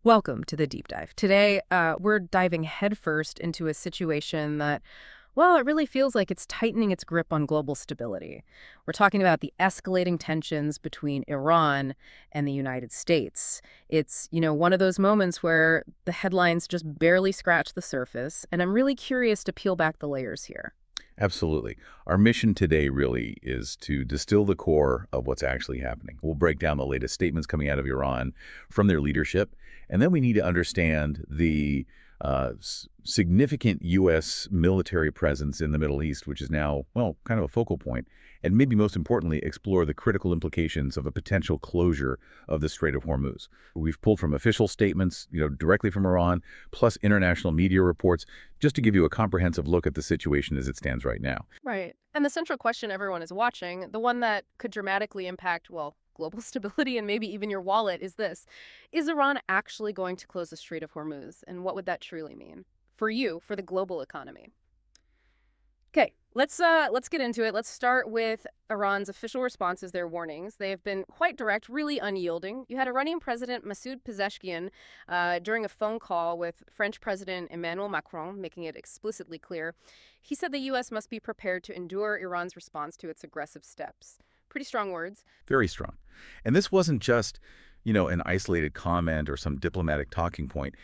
Welcome to the deep dive. Today, we're diving headfirst into a situation that, well, it really feels like it's tightening its grip on global stability. We're talking about the escalating tensions between Iran and the United States. It's, one of those moments where the headlines just barely scratch the surface, and I'm really curious to peel back the layers here. Absolutely. Our mission today really is to distill the core of what's actually happening. We'll break down the latest statements coming out of Iran from their leadership, and then we need to understand the significant U.S. military presence in the Middle East, which is now, well, kind of a focal point, and maybe most importantly, explore the critical implications of a potential closure of the Strait of Hormuz. We've pulled from official statements, directly from Iran, plus international media reports, just to give you a comprehensive look at the situation as it stands right now. Right. And the central question everyone is watching, the one that could dramatically impact, well, global stability and maybe even your wallet, is this. Is Iran actually going to close the Strait of Hormuz? And what would that truly mean for you, for the global economy? Okay, let's get into it. Let's start with Iran's official responses, their warnings. They have been quite direct, really unyielding. You had Iranian President Masoud Pezeshkian during a phone call with French President Emmanuel Macron, making it explicitly clear. He said the U.S. must be prepared to endure Iran's response to its aggressive steps. Pretty strong words. Very strong. And this wasn't just, an isolated comment or some diplomatic talking point.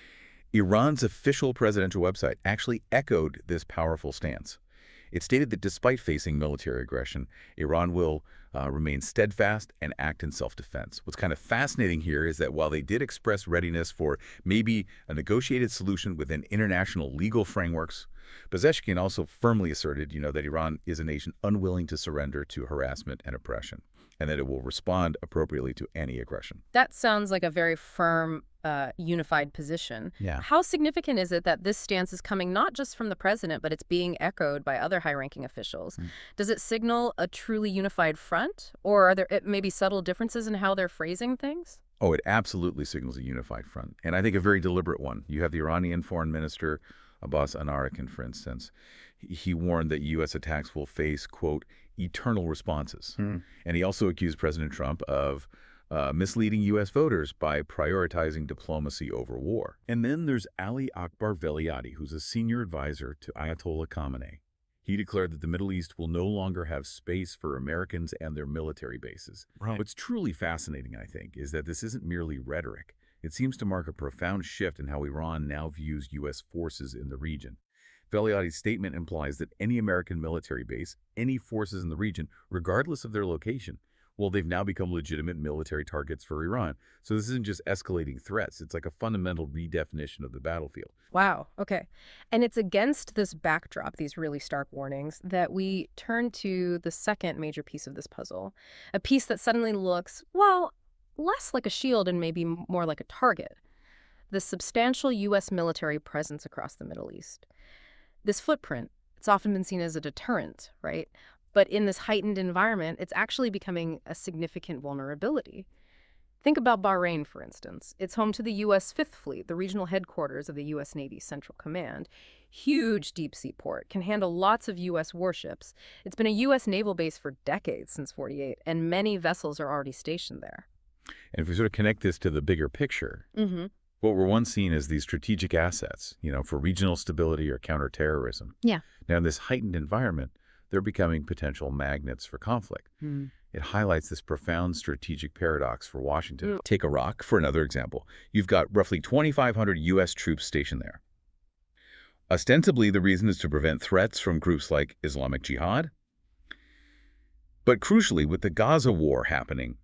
Iran's official presidential website actually echoed this powerful stance. It stated that despite facing military aggression, Iran will remain steadfast and act in self-defense. What's kind of fascinating here is that while they did express readiness for maybe a negotiated solution within international legal frameworks, Pezeshkian also firmly asserted, that Iran is a nation unwilling to surrender to harassment and oppression, and that it will respond appropriately to any aggression. That sounds like a very firm, unified position. Yeah. How significant is it that this stance is coming not just from the president, but it's being echoed by other high-ranking officials? Does it signal a truly unified front, or are there maybe subtle differences in how they're phrasing things? Oh, it absolutely signals a unified front, and I think a very deliberate one. You have the Iranian foreign minister, Abbas Anarakin, for instance. He warned that U.S. attacks will face, quote, eternal responses. And he also accused President Trump of misleading U.S. voters by prioritizing diplomacy over war. And then there's Ali Akbar Veliati, who's a senior advisor to Ayatollah Khamenei. He declared that the Middle East will no longer have space for Americans and their military bases. Right. What's truly fascinating, I think, is that this isn't merely rhetoric. It seems to mark a profound shift in how Iran now views U.S. forces in the region. Veliati's statement implies that any American military base, any forces in the region, regardless of their location, well, they've now become legitimate military targets for Iran. So this isn't just escalating threats. It's like a fundamental redefinition of the battlefield. Wow. Okay. And it's against this backdrop, these really stark warnings, that we turn to the second major piece of this puzzle, a piece that suddenly looks, well, less like a shield and maybe more like a target: the substantial U.S. military presence across the Middle East. This footprint, it's often been seen as a deterrent, right? But in this heightened environment, it's actually becoming a significant vulnerability. Think about Bahrain, for instance. It's home to the U.S. Fifth Fleet, the regional headquarters of the U.S. Navy's Central Command. Huge deep-sea port, can handle lots of U.S. warships. It's been a U.S. naval base for decades, since '48, and many vessels are already stationed there. And if we sort of connect this to the bigger picture, what were once seen as these strategic assets, for regional stability or counterterrorism. Yeah. Now, in this heightened environment, they're becoming potential magnets for conflict. It highlights this profound strategic paradox for Washington. Take Iraq, for another example. You've got roughly 2,500 U.S. troops stationed there. Ostensibly, the reason is to prevent threats from groups like Islamic Jihad. But crucially, with the Gaza war happening,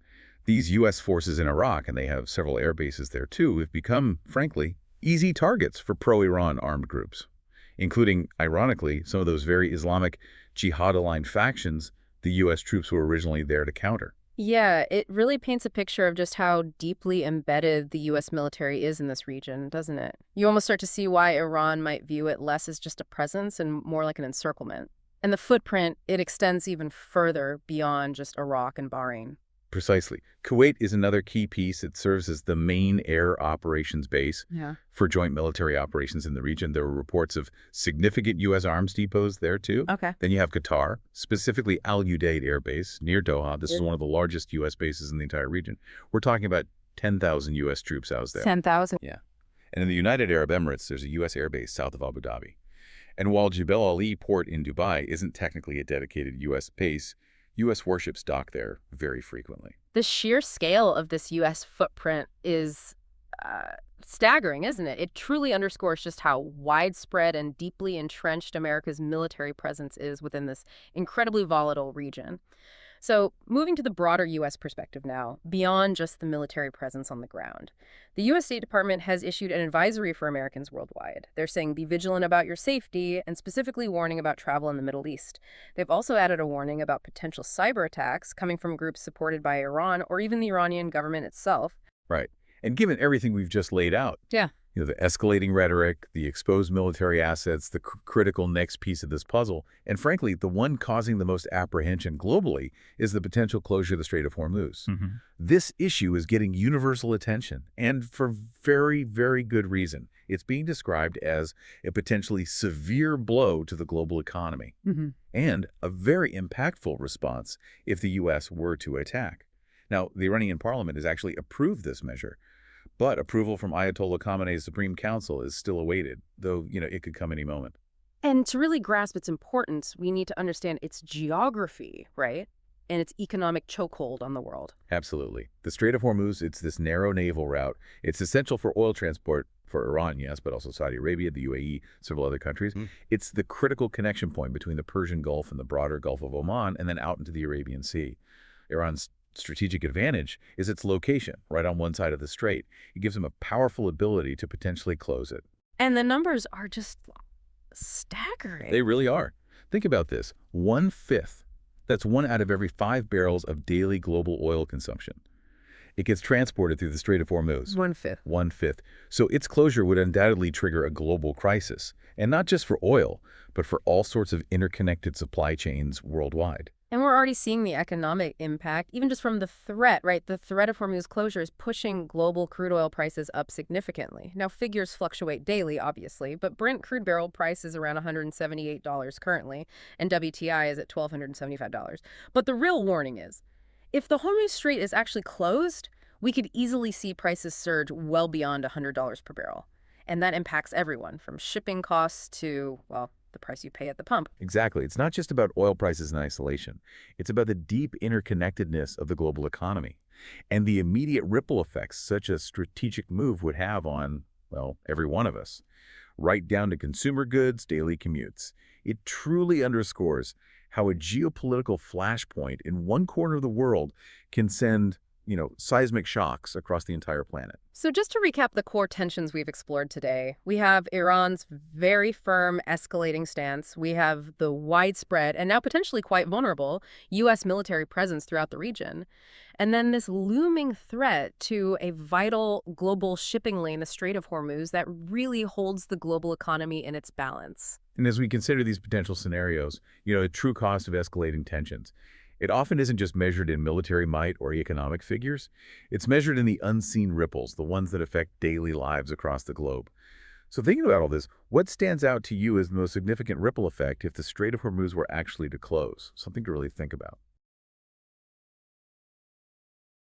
these U.S. forces in Iraq, and they have several air bases there too, have become, frankly, easy targets for pro-Iran armed groups, including, ironically, some of those very Islamic Jihad-aligned factions the U.S. troops were originally there to counter. Yeah, it really paints a picture of just how deeply embedded the U.S. military is in this region, doesn't it? You almost start to see why Iran might view it less as just a presence and more like an encirclement. And the footprint, it extends even further beyond just Iraq and Bahrain. Precisely. Kuwait is another key piece. It serves as the main air operations base for joint military operations in the region. There were reports of significant U.S. arms depots there, too. Okay. Then you have Qatar, specifically Al Udeid Air Base near Doha. This is one of the largest U.S. bases in the entire region. We're talking about 10,000 U.S. troops out there. 10,000. Yeah. And in the United Arab Emirates, there's a U.S. airbase south of Abu Dhabi. And while Jebel Ali port in Dubai isn't technically a dedicated U.S. base, U.S. warships dock there very frequently. The sheer scale of this U.S. footprint is uh, staggering, isn't it? It truly underscores just how widespread and deeply entrenched America's military presence is within this incredibly volatile region. So, moving to the broader U.S. perspective now, beyond just the military presence on the ground, the U.S. State Department has issued an advisory for Americans worldwide. They're saying be vigilant about your safety and specifically warning about travel in the Middle East. They've also added a warning about potential cyber attacks coming from groups supported by Iran or even the Iranian government itself. Right. And given everything we've just laid out, Yeah. the escalating rhetoric, the exposed military assets, the critical next piece of this puzzle, and frankly, the one causing the most apprehension globally is the potential closure of the Strait of Hormuz. This issue is getting universal attention, and for very, very good reason. It's being described as a potentially severe blow to the global economy, and a very impactful response if the U.S. were to attack. Now, the Iranian parliament has actually approved this measure, but approval from Ayatollah Khamenei's Supreme Council is still awaited, though, it could come any moment. And to really grasp its importance, we need to understand its geography, right? And its economic chokehold on the world. Absolutely. The Strait of Hormuz, it's this narrow naval route. It's essential for oil transport for Iran, yes, but also Saudi Arabia, the UAE, several other countries. It's the critical connection point between the Persian Gulf and the broader Gulf of Oman, and then out into the Arabian Sea. Iran's strategic advantage is its location, right on one side of the strait. It gives them a powerful ability to potentially close it. And the numbers are just staggering. They really are. Think about this. 1/5. That's 1 out of every 5 barrels of daily global oil consumption. It gets transported through the Strait of Hormuz. 1/5. 1/5. So its closure would undoubtedly trigger a global crisis. And not just for oil, but for all sorts of interconnected supply chains worldwide. And we're already seeing the economic impact, even just from the threat, right? The threat of Hormuz closure is pushing global crude oil prices up significantly. Now, figures fluctuate daily, obviously, but Brent crude barrel price is around $178 currently, and WTI is at $1,275. But the real warning is, if the Hormuz Strait is actually closed, we could easily see prices surge well beyond $100 per barrel. And that impacts everyone, from shipping costs to, well, the price you pay at the pump. Exactly. It's not just about oil prices in isolation. It's about the deep interconnectedness of the global economy and the immediate ripple effects such a strategic move would have on, well, every one of us, right down to consumer goods, daily commutes. It truly underscores how a geopolitical flashpoint in one corner of the world can send seismic shocks across the entire planet. So just to recap the core tensions we've explored today, we have Iran's very firm escalating stance. We have the widespread and now potentially quite vulnerable U.S. military presence throughout the region. And then this looming threat to a vital global shipping lane, the Strait of Hormuz, that really holds the global economy in its balance. And as we consider these potential scenarios, the true cost of escalating tensions, it often isn't just measured in military might or economic figures. It's measured in the unseen ripples, the ones that affect daily lives across the globe. So thinking about all this, what stands out to you as the most significant ripple effect if the Strait of Hormuz were actually to close? Something to really think about.